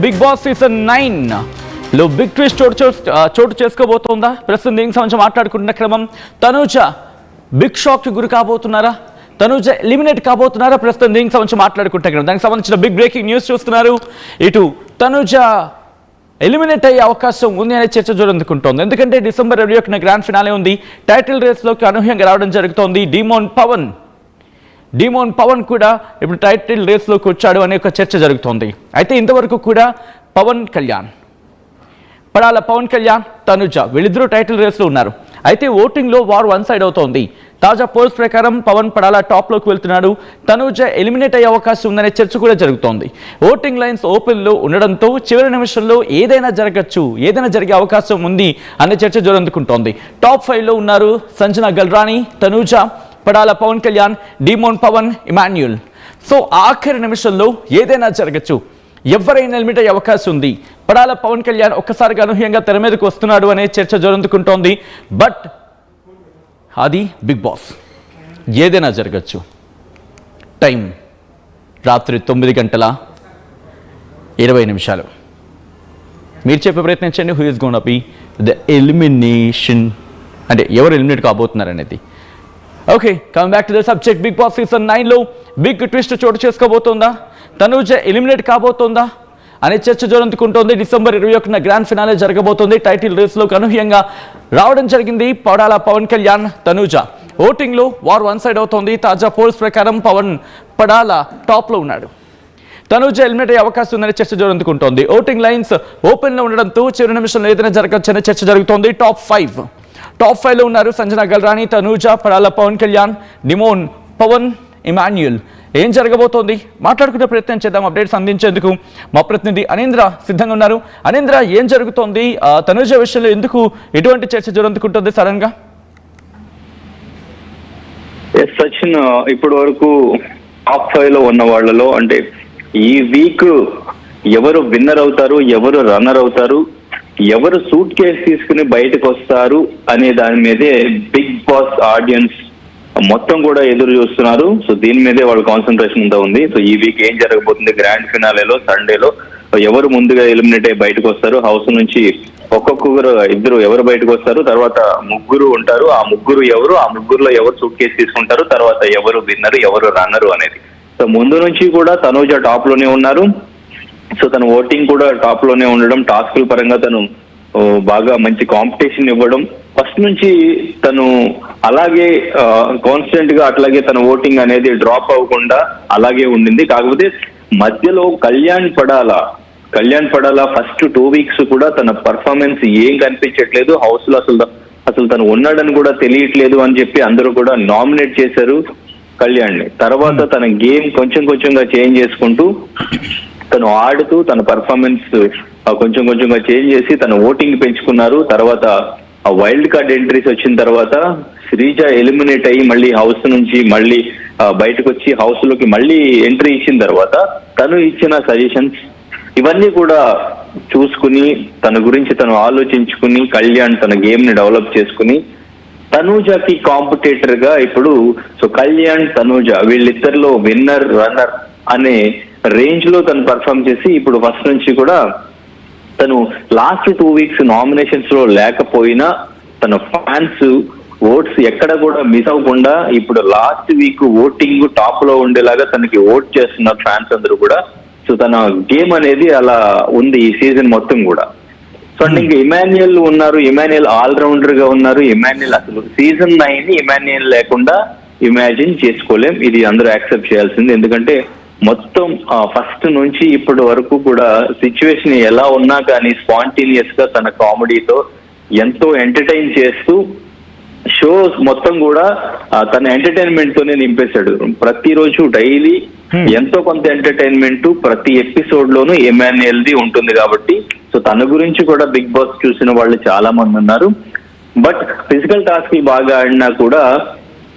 Big boss season 9 లో big twist చోటు చేసుకోబోతోందా? ప్రస్తుతం దీనికి సంబంధించి మాట్లాడుకుంటున్న క్రమం తనూజ బిగ్ షాక్ కి గురి కాబోతున్నారా? తనూజ ఎలిమినేట్ కాబోతున్నారా? ప్రస్తుతం దీనికి సంబంధించి మాట్లాడుకుంటున్న క్రమం దానికి సంబంధించిన బిగ్ బ్రేకింగ్ న్యూస్ చూస్తున్నారు. ఇటు తనూజ ఎలిమినేట్ అయ్యే అవకాశం ఉంది అనే చర్చ జోరందుకుంటోంది. ఎందుకంటే డిసెంబర్ 21న గ్రాండ్ ఫినాలే ఉంది. టైటిల్ రేస్లోకి అనూహ్యంగా రావడం జరుగుతోంది. డిమోన్ పవన్ కూడా ఇప్పుడు టైటిల్ రేస్లోకి వచ్చాడు అనే ఒక చర్చ జరుగుతోంది. అయితే ఇంతవరకు కూడా పడాల పవన్ కళ్యాణ్, తనుజ వీళ్ళిద్దరూ టైటిల్ రేస్లో ఉన్నారు. అయితే ఓటింగ్లో వార్ వన్ సైడ్ అవుతోంది. తాజా పోల్స్ ప్రకారం పవన్ పడాల టాప్లోకి వెళ్తున్నాడు. తనుజ ఎలిమినేట్ అయ్యే అవకాశం ఉందనే చర్చ కూడా జరుగుతోంది. ఓటింగ్ లైన్స్ ఓపెన్లో ఉండడంతో చివరి నిమిషంలో ఏదైనా జరిగే అవకాశం ఉంది అనే చర్చ జోరందుకుంటోంది. టాప్ 5లో ఉన్నారు Sanjana Galrani, Tanuja, Padala Pawan Kalyan, demon Pawan, Emmanuel. So ఆఖరి నిమిషంలో ఏదైనా జరగచ్చు, ఎవరైనా ఎలిమినేట్ అయ్యే అవకాశం ఉంది. పడాల పవన్ కళ్యాణ్ ఒక్కసారిగా అనూహ్యంగా తెర మీదకు వస్తున్నాడు అనే చర్చ జోరందుకుంటోంది. బట్ అది బిగ్ బాస్, ఏదైనా జరగచ్చు. టైం రాత్రి 9:20. మీరు చెప్పే ప్రయత్నించండి. Who is gonna be the elimination, అంటే ఎవరు ఎలిమినేట్ కాబోతున్నారు అనేది. Okay, come back to the subject. Big boss season 9లో బిగ్ ట్విస్ట్ చోటు చేసుకోబోతోందా? తనూజ ఎలిమినేట్ కాబోతోందా అనే చర్చ జోరందుకుంటోంది. డిసెంబర్ 21న గ్రాండ్ ఫినాలే జరగబోతోంది. టైటిల్ రేస్లోకి అనూహ్యంగా రావడం జరిగింది పడాల పవన్ కళ్యాణ్, తనూజ. ఓటింగ్లో వార్ వన్ సైడ్ అవుతోంది. తాజా పోల్స్ ప్రకారం పడాల టాప్లో ఉన్నాడు. తనూజ ఎలిమినేట్ అయ్యే అవకాశం ఉందనే చర్చ జోరందుకుంటోంది. ఓటింగ్ లైన్స్ ఓపెన్లో ఉండడంతో చివరి నిమిషంలో ఏదైనా జరగచ్చనే చర్చ జరుగుతోంది. టాప్ 5లో ఉన్నారు సంజన గల్రాని, తనూజ, పడాల పవన్ కళ్యాణ్, డిమోన్ పవన్, ఇమాన్యుల్. ఏం జరగబోతోంది మాట్లాడుకునే ప్రయత్నం చేద్దాం. అప్డేట్స్ అందించేందుకు మా ప్రతినిధి అనేంద్ర సిద్ధంగా ఉన్నారు. అనేంద్ర, ఏం జరుగుతోంది? తనూజ విషయంలో ఎందుకు ఎటువంటి చర్చ జోరందుకుంటుంది సడన్ గా? సచిన్, ఇప్పటి వరకు టాప్ 5లో ఉన్న వాళ్ళలో అంటే ఈ వీక్ ఎవరు విన్నర్ అవుతారు, ఎవరు రన్నర్ అవుతారు, ఎవరు సూట్ కేసు తీసుకుని బయటకు వస్తారు అనే దాని మీదే బిగ్ బాస్ ఆడియన్స్ మొత్తం కూడా ఎదురు చూస్తున్నారు. సో దీని మీదే వాళ్ళ కాన్సన్ట్రేషన్ అంతా ఉంది. సో ఈ వీక్ ఏం జరగబోతుంది, గ్రాండ్ ఫినాలేలో సండేలో ఎవరు ముందుగా ఎలిమినేట్ అయ్యి బయటకు వస్తారు, హౌస్ నుంచి ఇద్దరు ఎవరు బయటకు వస్తారు, తర్వాత ముగ్గురు ఉంటారు, ఆ ముగ్గురు ఎవరు, ఆ ముగ్గురులో ఎవరు సూట్ కేసు తీసుకుంటారు, తర్వాత ఎవరు విన్నరు, ఎవరు రన్నరు అనేది. సో ముందు నుంచి కూడా తనూజ టాప్ లోనే ఉన్నారు. సో తన ఓటింగ్ కూడా టాప్ లోనే ఉండడం, టాస్కుల పరంగా తను బాగా మంచి కాంపిటీషన్ ఇవ్వడం, ఫస్ట్ నుంచి తను అలాగే కాన్స్టెంట్ గా అట్లాగే తన ఓటింగ్ అనేది డ్రాప్ అవ్వకుండా అలాగే ఉండింది. కాకపోతే మధ్యలో కళ్యాణ్ పడాల ఫస్ట్ 2 వీక్స్ కూడా తన పర్ఫార్మెన్స్ ఏం కనిపించట్లేదు, హౌస్ లో అసలు తను ఉన్నాడని కూడా తెలియట్లేదు అని చెప్పి అందరూ కూడా నామినేట్ చేశారు కళ్యాణ్ ని. తర్వాత తన గేమ్ కొంచెంగా చేంజ్ చేసుకుంటూ తను ఆడుతూ తన పర్ఫార్మెన్స్ కొంచెంగా చేంజ్ చేసి తన ఓటింగ్ పెంచుకున్నారు. తర్వాత ఆ వైల్డ్ కార్డ్ ఎంట్రీస్ వచ్చిన తర్వాత శ్రీజ ఎలిమినేట్ అయ్యి మళ్ళీ హౌస్ నుంచి మళ్ళీ బయటకు వచ్చి హౌస్ లోకి మళ్ళీ ఎంట్రీ ఇచ్చిన తర్వాత తను ఇచ్చిన సజెషన్స్ ఇవన్నీ కూడా చూసుకుని తన గురించి తను ఆలోచించుకుని కళ్యాణ్ తన గేమ్ ని డెవలప్ చేసుకుని తనూజకి కాంపిటేటర్ గా ఇప్పుడు సో కళ్యాణ్, తనూజ వీళ్ళిద్దరిలో విన్నర్ రన్నర్ అనే రేంజ్ లో తను పర్ఫామ్ చేసి ఇప్పుడు ఫస్ట్ నుంచి కూడా తను లాస్ట్ 2 వీక్స్ నామినేషన్స్ లో లేకపోయినా తన ఫ్యాన్స్ ఓట్స్ ఎక్కడ కూడా మిస్ అవ్వకుండా ఇప్పుడు లాస్ట్ వీక్ ఓటింగ్ టాప్ లో ఉండేలాగా తనకి ఓట్ చేస్తున్నారు ఫ్యాన్స్ అందరూ కూడా. సో తన గేమ్ అనేది అలా ఉంది ఈ సీజన్ మొత్తం కూడా. సో అంటే ఇంకా ఇమాన్యుయల్ ఉన్నారు, ఇమాన్యుయల్ ఆల్రౌండర్ గా ఉన్నారు. ఇమాన్యుయల్ అసలు సీజన్ 9 ఇమాన్యుయల్ లేకుండా ఇమాజిన్ చేసుకోలేం, ఇది అందరూ యాక్సెప్ట్ చేయాల్సింది. ఎందుకంటే మొత్తం ఫస్ట్ నుంచి ఇప్పటి వరకు కూడా సిచ్యువేషన్ ఎలా ఉన్నా కానీ స్పాంటేనియస్ గా తన కామెడీతో ఎంతో ఎంటర్టైన్ చేస్తూ షోస్ మొత్తం కూడా తన ఎంటర్టైన్మెంట్ తోనే నింపేశాడు. ప్రతిరోజు డైలీ ఎంతో కొంత ఎంటర్టైన్మెంట్ ప్రతి ఎపిసోడ్ లోనూ ఇమాన్యుయల్ ది ఉంటుంది కాబట్టి సో తన గురించి కూడా బిగ్ బాస్ చూసిన వాళ్ళు చాలా మంది ఉన్నారు. బట్ ఫిజికల్ టాస్క్ బాగా ఆడినా కూడా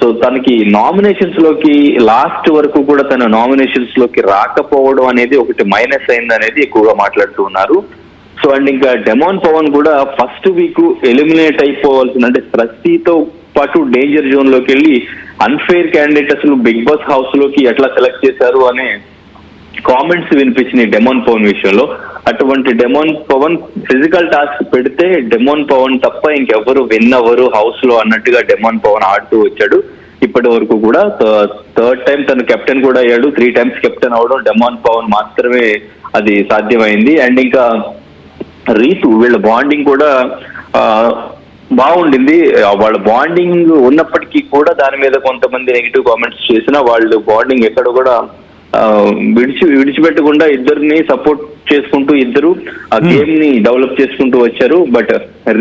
సో తనకి నామినేషన్స్ లోకి లాస్ట్ వరకు కూడా తన నామినేషన్స్ లోకి రాకపోవడం అనేది ఒకటి మైనస్ అయింది అనేది ఎక్కువగా మాట్లాడుతూ ఉన్నారు. సో అండ్ ఇంకా డిమోన్ పవన్ కూడా ఫస్ట్ వీక్ ఎలిమినేట్ అయిపోవాల్సిన, అంటే ప్రతితో పాటు డేంజర్ జోన్ లోకి వెళ్ళి అన్ఫెయిర్ క్యాండిడేట్ అసలు బిగ్ బాస్ హౌస్ లోకి ఎట్లా సెలెక్ట్ చేశారు అనే కామెంట్స్ వినిపించినాయి డెమోన్ పవన్ విషయంలో. అటువంటి డెమోన్ పవన్ ఫిజికల్ టాస్క్ పెడితే డెమోన్ పవన్ తప్ప ఇంకెవరు విన్ అవ్వరు హౌస్ లో అన్నట్టుగా డెమోన్ పవన్ ఆడుతూ వచ్చాడు. ఇప్పటి వరకు కూడా థర్డ్ టైం తను కెప్టెన్ కూడా అయ్యాడు. 3 times కెప్టెన్ అవడం డెమోన్ పవన్ మాత్రమే అది సాధ్యమైంది. అండ్ ఇంకా రీతు వీళ్ళ బాండింగ్ కూడా బాగుండింది. వాళ్ళ బాండింగ్ ఉన్నప్పటికీ కూడా దాని మీద కొంతమంది నెగిటివ్ కామెంట్స్ చేసినా వాళ్ళు బాండింగ్ ఎక్కడ కూడా విడిచిపెట్టకుండా ఇద్దరిని సపోర్ట్ చేసుకుంటూ ఇద్దరు ఆ గేమ్ ని డెవలప్ చేసుకుంటూ వచ్చారు. బట్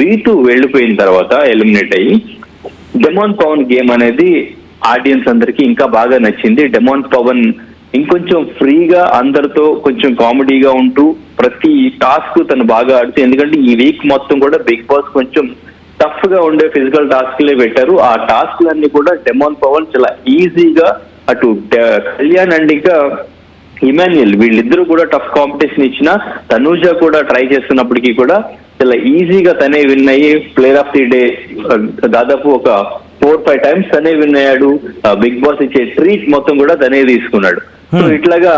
రీతు వెళ్ళిపోయిన తర్వాత ఎలిమినేట్ అయ్యి డెమోన్ పవన్ గేమ్ అనేది ఆడియన్స్ అందరికి ఇంకా బాగా నచ్చింది. డెమోన్ పవన్ ఇంకొంచెం ఫ్రీగా అందరితో కొంచెం కామెడీగా ఉంటూ ప్రతి టాస్క్ తను బాగా ఆడుతూ, ఎందుకంటే ఈ వీక్ మొత్తం కూడా బిగ్ బాస్ కొంచెం టఫ్ గా ఉండే ఫిజికల్ టాస్క్లే పెట్టారు. ఆ టాస్క్లన్నీ కూడా డెమోన్ పవన్ చాలా ఈజీగా అటు కళ్యాణ్ అండ్ ఇంకా ఇమాన్యుయల్ వీళ్ళిద్దరూ కూడా టఫ్ కాంపిటీషన్ ఇచ్చిన, తనూజ కూడా ట్రై చేస్తున్నప్పటికీ కూడా చాలా ఈజీగా తనే విన్ అయ్యి ప్లేయర్ ఆఫ్ ది డే దాదాపు ఒక 4-5 times తనే విన్ అయ్యాడు. బిగ్ బాస్ ఇచ్చే ట్రీట్ మొత్తం కూడా తనే తీసుకున్నాడు. సో ఇట్లాగా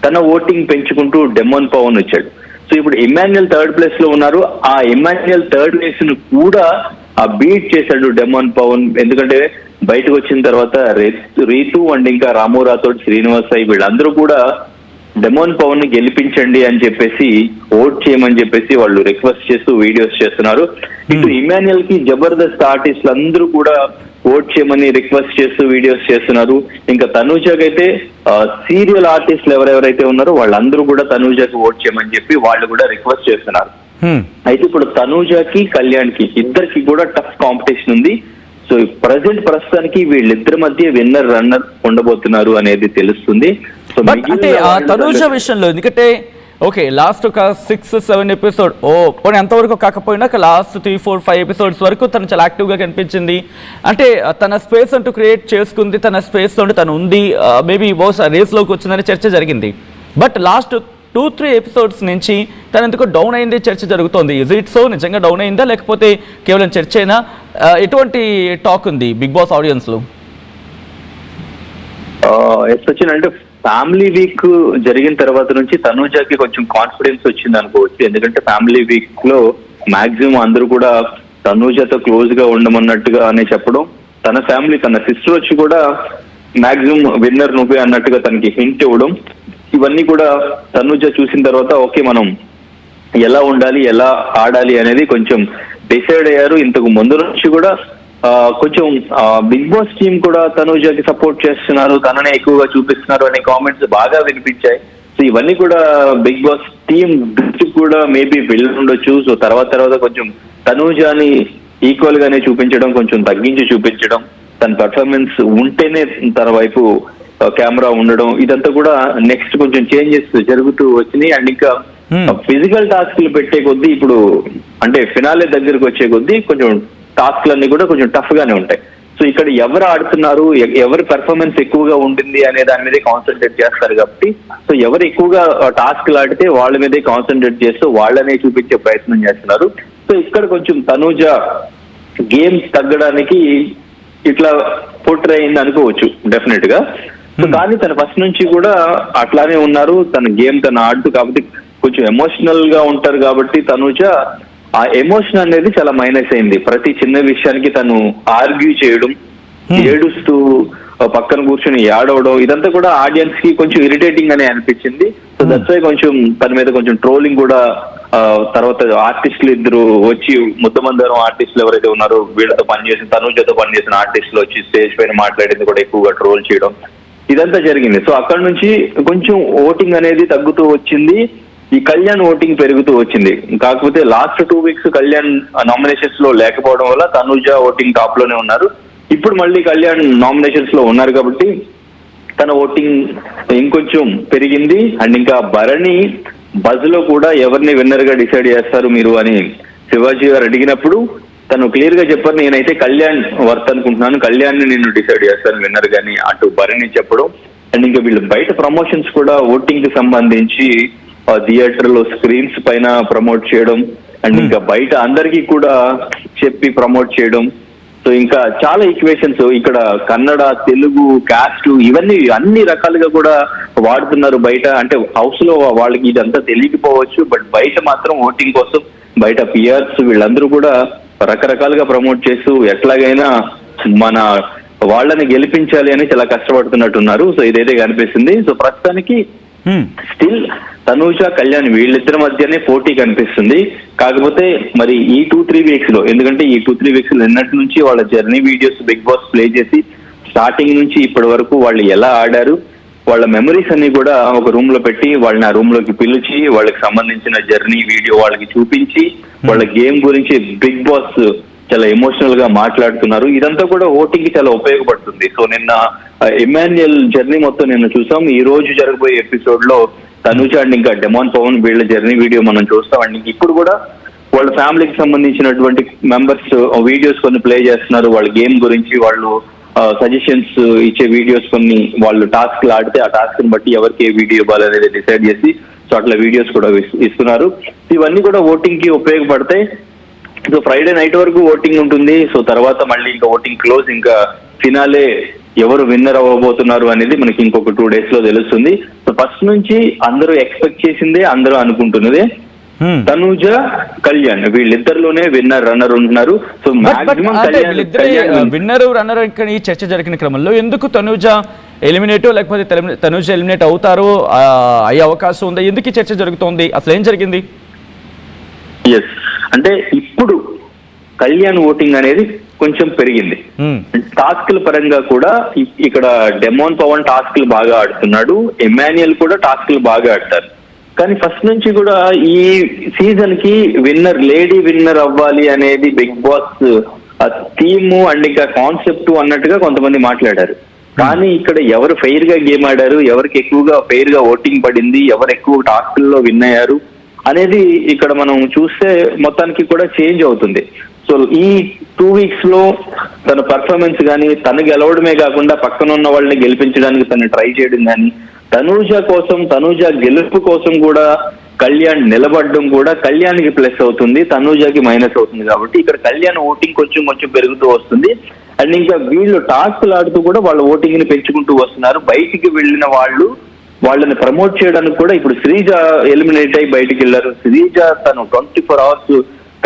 తన ఓటింగ్ పెంచుకుంటూ డెమోన్ పవన్ వచ్చాడు. సో ఇప్పుడు ఇమాన్యుయల్ 3rd place లో ఉన్నారు. ఆ ఇమాన్యుయల్ 3rd place ను కూడా బీట్ చేశాడు డెమోన్ పవన్. ఎందుకంటే బయటకు వచ్చిన తర్వాత రీతు అండ్ ఇంకా రాము రాథోడ్, శ్రీనివాస్ అయ్యి వీళ్ళందరూ కూడా డెమోన్ పవన్ ని గెలిపించండి అని చెప్పేసి ఓట్ చేయమని చెప్పేసి వాళ్ళు రిక్వెస్ట్ చేస్తూ వీడియోస్ చేస్తున్నారు. ఇటు ఇమాన్యుయల్ కి జబర్దస్త్ ఆర్టిస్టులు అందరూ కూడా ఓట్ చేయమని రిక్వెస్ట్ చేస్తూ వీడియోస్ చేస్తున్నారు. ఇంకా తనూజకి అయితే సీరియల్ ఆర్టిస్టులు ఎవరెవరైతే ఉన్నారో వాళ్ళందరూ కూడా తనూజకి ఓట్ చేయమని చెప్పి వాళ్ళు కూడా రిక్వెస్ట్ చేస్తున్నారు. అయితే ఇప్పుడు తనూజకి కళ్యాణ్ కి ఇద్దరికి కూడా టఫ్ కాంపిటీషన్ ఉంది. సో ప్రస్తుతానికి వీళ్ళిద్దరి మధ్య విన్నర్ రన్నర్ ఉండబోతున్నారు అనేది తెలుస్తుంది. సో అంటే ఆ తనూజ విషయంలో ఎందుకంటే ఓకే లాస్ట్ ఒక 6-7 ఎపిసోడ్ పోనీ ఎంతవరకు కాకపోయినా లాస్ట్ 3-4-5 ఎపిసోడ్స్ వరకు తను చాలా యాక్టివ్గా కనిపించింది. అంటే తన స్పేస్ అంటూ క్రియేట్ చేసుకుంది, తన స్పేస్లో తను ఉంది, మేబీ బహుశా రేస్లోకి వచ్చిందని చర్చ జరిగింది. బట్ లాస్ట్ 2-3 ఎపిసోడ్స్ నుంచి తను ఎందుకు డౌన్ అయింది చర్చ జరుగుతోంది. Is it so? నిజంగా డౌన్ అయిందా లేకపోతే కేవలం చర్చ అయినా? ఎటువంటి టాక్ ఉంది బిగ్ బాస్ ఆడియన్స్ లో? సచిన్ అంటే ఫ్యామిలీ వీక్ జరిగిన తర్వాత నుంచి తనూజకి కొంచెం కాన్ఫిడెన్స్ వచ్చింది అనుకోవచ్చు. ఎందుకంటే ఫ్యామిలీ వీక్ లో మాక్సిమం అందరూ కూడా తనూజతో క్లోజ్ గా ఉండమన్నట్టుగా అనే చెప్పడం, తన ఫ్యామిలీ తన సిస్టర్ వచ్చి కూడా మాక్సిమం విన్నర్ నువ్వే అన్నట్టుగా తనకి హింట్ ఇవ్వడం, ఇవన్నీ కూడా తనూజ చూసిన తర్వాత ఓకే మనం ఎలా ఉండాలి ఎలా ఆడాలి అనేది కొంచెం డిసైడ్ అయ్యారు. ఇంతకు ముందు నుంచి కూడా కొంచెం బిగ్ బాస్ టీమ్ కూడా తనూజకి సపోర్ట్ చేస్తున్నారు, తననే ఎక్కువగా చూపిస్తున్నారు అనే కామెంట్స్ బాగా వినిపించాయి. సో ఇవన్నీ కూడా బిగ్ బాస్ టీమ్ దృష్టికి కూడా మేబీ వెళ్ళి ఉండొచ్చు. సో తర్వాత కొంచెం తనూజని ఈక్వల్ గానే చూపించడం, కొంచెం తగ్గించి చూపించడం, తన పర్ఫార్మెన్స్ ఉంటేనే తన వైపు కెమెరా ఉండడం, ఇదంతా కూడా నెక్స్ట్ కొంచెం చేంజెస్ జరుగుతూ వచ్చినాయి. అండ్ ఇంకా ఫిజికల్ టాస్క్లు పెట్టే కొద్దీ ఇప్పుడు అంటే ఫినాలే దగ్గరకు వచ్చే కొద్దీ కొంచెం టాస్క్లన్నీ కూడా కొంచెం టఫ్ గానే ఉంటాయి. సో ఇక్కడ ఎవరు ఆడుతున్నారు, ఎవరి పెర్ఫార్మెన్స్ ఎక్కువగా ఉంటుంది అనే దాని మీదే కాన్సన్ట్రేట్ చేస్తారు కాబట్టి, సో ఎవరు ఎక్కువగా టాస్క్లు ఆడితే వాళ్ళ మీదే కాన్సన్ట్రేట్ చేస్తూ వాళ్ళనే చూపించే ప్రయత్నం చేస్తున్నారు. సో ఇక్కడ కొంచెం తనూజ గేమ్స్ తగ్గడానికి ఇట్లా పోర్ట్రే అయింది అనుకోవచ్చు డెఫినెట్ గా. సో కానీ తన ఫస్ట్ నుంచి కూడా అట్లానే ఉన్నారు, తన గేమ్ తను ఆడుతూ, కాబట్టి కొంచెం ఎమోషనల్ గా ఉంటారు కాబట్టి తనూజ ఆ ఎమోషన్ అనేది చాలా మైనస్ అయింది. ప్రతి చిన్న విషయానికి తను ఆర్గ్యూ చేయడం, ఏడుస్తూ పక్కన కూర్చొని ఏడవడం, ఇదంతా కూడా ఆడియన్స్ కి కొంచెం ఇరిటేటింగ్ అనే అనిపించింది. సో దట్స్ వై కొంచెం తన మీద కొంచెం ట్రోలింగ్ కూడా తర్వాత ఆర్టిస్టులు ఇద్దరు వచ్చి ముద్దమందరం ఆర్టిస్టులు ఎవరైతే ఉన్నారో వీళ్ళతో పనిచేసిన తనూజతో పనిచేసిన ఆర్టిస్టులు వచ్చి స్టేజ్ పైన మాట్లాడింది కూడా ఎక్కువగా ట్రోల్ చేయడం, ఇదంతా జరిగింది. సో అక్కడ నుంచి కొంచెం ఓటింగ్ అనేది తగ్గుతూ వచ్చింది, ఈ కళ్యాణ్ ఓటింగ్ పెరుగుతూ వచ్చింది. కాకపోతే లాస్ట్ 2 weeks కళ్యాణ్ నామినేషన్స్ లో లేకపోవడం వల్ల తనూజ ఓటింగ్ టాప్ లోనే ఉన్నారు. ఇప్పుడు మళ్ళీ కళ్యాణ్ నామినేషన్స్ లో ఉన్నారు కాబట్టి తన ఓటింగ్ ఇంకొంచెం పెరిగింది. అండ్ ఇంకా భరణి బజ్ లో కూడా ఎవరిని విన్నర్ గా డిసైడ్ చేస్తారు మీరు అని శివాజీ గారు అడిగినప్పుడు తను క్లియర్ గా చెప్పారు, నేనైతే కళ్యాణ్ వర్త్ అనుకుంటున్నాను, కళ్యాణ్ ని నేను డిసైడ్ చేస్తాను విన్నర్ గాని అటు భరణి చెప్పడం. అండ్ ఇంకా వీళ్ళు బయట ప్రమోషన్స్ కూడా ఓటింగ్ కి సంబంధించి థియేటర్ లో స్క్రీన్స్ పైన ప్రమోట్ చేయడం, అండ్ ఇంకా బయట అందరికీ కూడా చెప్పి ప్రమోట్ చేయడం. సో సో ఇంకా చాలా ఈక్వేషన్స్ ఇక్కడ కన్నడ, తెలుగు, కాస్ట్ ఇవన్నీ అన్ని రకాలుగా కూడా వాడుతున్నారు బయట. అంటే హౌస్ లో వాళ్ళకి ఇదంతా తెలియకపోవచ్చు, బట్ బయట మాత్రం ఓటింగ్ కోసం బయట పియర్స్ వీళ్ళందరూ కూడా రకరకాలుగా ప్రమోట్ చేస్తూ ఎట్లాగైనా మన వాళ్ళని గెలిపించాలి అని చాలా కష్టపడుతున్నట్టున్నారు. సో ఇదైతే కనిపిస్తుంది. సో ప్రస్తుతానికి స్టిల్ తనూజ, కళ్యాణ్ వీళ్ళిద్దరి మధ్యనే పోటీ కనిపిస్తుంది. కాకపోతే మరి ఈ 2-3 వీక్స్ లో, ఎందుకంటే ఈ 2-3 వీక్స్ లో నిన్నటి నుంచి వాళ్ళ journey videos Bigg Boss play చేసి స్టార్టింగ్ నుంచి ఇప్పటి వరకు వాళ్ళు ఎలా ఆడారు, వాళ్ళ మెమరీస్ అన్ని కూడా ఒక రూమ్ లో పెట్టి వాళ్ళని ఆ రూమ్ లోకి పిలిచి వాళ్ళకి సంబంధించిన జర్నీ వీడియో వాళ్ళకి చూపించి వాళ్ళ గేమ్ గురించి బిగ్ బాస్ చాలా ఎమోషనల్ గా మాట్లాడుతున్నారు. ఇదంతా కూడా ఓటింగ్ కి చాలా ఉపయోగపడుతుంది. సో నిన్న ఇమాన్యుయల్ జర్నీ మొత్తం నిన్న చూసాం. ఈ రోజు జరగబోయే ఎపిసోడ్ లో తనూజ అండ్ ఇంకా డెమాన్ పవన్ వీళ్ళ జర్నీ వీడియో మనం చూస్తాం. అండ్ ఇప్పుడు కూడా వాళ్ళ ఫ్యామిలీకి సంబంధించినటువంటి మెంబర్స్ వీడియోస్ కొన్ని ప్లే చేస్తున్నారు. వాళ్ళ గేమ్ గురించి వాళ్ళు సజెషన్స్ ఇచ్చే వీడియోస్ కొన్ని, వాళ్ళు టాస్క్లు ఆడితే ఆ టాస్క్ ని బట్టి ఎవరికి ఏ వీడియో ఇవ్వాలనేది డిసైడ్ చేసి సో అట్లా వీడియోస్ కూడా ఇస్తున్నారు. ఇవన్నీ కూడా ఓటింగ్ కి ఉపయోగపడతాయి. సో ఫ్రైడే నైట్ వరకు ఓటింగ్ ఉంటుంది. సో తర్వాత మళ్ళీ ఇంకా ఓటింగ్ క్లోజ్, ఇంకా ఫినాలే ఎవరు విన్నర్ అవ్వబోతున్నారు అనేది మనకి ఇంకొక 2 days లో తెలుస్తుంది. సో ఫస్ట్ నుంచి అందరూ ఎక్స్పెక్ట్ చేసిందే, అందరూ అనుకుంటున్నదే తనూజ, కళ్యాణ్ వీళ్ళిద్దరిలోనే విన్నర్ రన్నర్ ఉంటున్నారు. సో మాక్సిమం విన్నర్ రన్నర్ ఈ చర్చ జరిగిన క్రమంలో ఎందుకు తనూజ ఎలిమినేట్ లేకపోతే తనూజ ఎలిమినేట్ అవుతారో అయ్యే అవకాశం ఉందా? ఎందుకు ఈ చర్చ జరుగుతోంది? అసలు ఏం జరిగింది? ఎస్, అంటే ఇప్పుడు కళ్యాణ్ ఓటింగ్ అనేది కొంచెం పెరిగింది. టాస్క్ల పరంగా కూడా ఇక్కడ డెమాన్ పవన్ టాస్క్లు బాగా ఆడుతున్నాడు, ఎమాన్యుయల్ కూడా టాస్క్లు బాగా ఆడతారు. కానీ ఫస్ట్ నుంచి కూడా ఈ సీజన్ కి విన్నర్, లేడీ విన్నర్ అవ్వాలి అనేది బిగ్ బాస్ థీమ్ అండ్ ఇంకా కాన్సెప్ట్ అన్నట్టుగా కొంతమంది మాట్లాడారు. కానీ ఇక్కడ ఎవరు ఫెయిర్ గా గేమ్ ఆడారు, ఎవరికి ఎక్కువగా ఫెయిర్ గా ఓటింగ్ పడింది, ఎవరు ఎక్కువ టాస్క్ల్లో విన్ అయ్యారు అనేది ఇక్కడ మనం చూస్తే మొత్తానికి కూడా చేంజ్ అవుతుంది. సో ఈ 2 weeks లో తన పర్ఫార్మెన్స్ కానీ, తను గెలవడమే కాకుండా పక్కన ఉన్న వాళ్ళని గెలిపించడానికి తను ట్రై చేయడం కానీ, తనూజ కోసం, తనూజ గెలుపు కోసం కూడా కళ్యాణ్ నిలబడడం కూడా కళ్యాణ్కి ప్లస్ అవుతుంది, తనూజకి మైనస్ అవుతుంది. కాబట్టి ఇక్కడ కళ్యాణ్ ఓటింగ్ కొంచెం పెరుగుతూ వస్తుంది. అండ్ ఇంకా వీళ్ళు టాస్క్లు ఆడుతూ కూడా వాళ్ళ ఓటింగ్ ని పెంచుకుంటూ వస్తున్నారు. బయటికి వెళ్ళిన వాళ్ళని ప్రమోట్ చేయడానికి కూడా ఇప్పుడు శ్రీజ ఎలిమినేట్ అయి బయటికి వెళ్ళారు. శ్రీజ తను 24 hours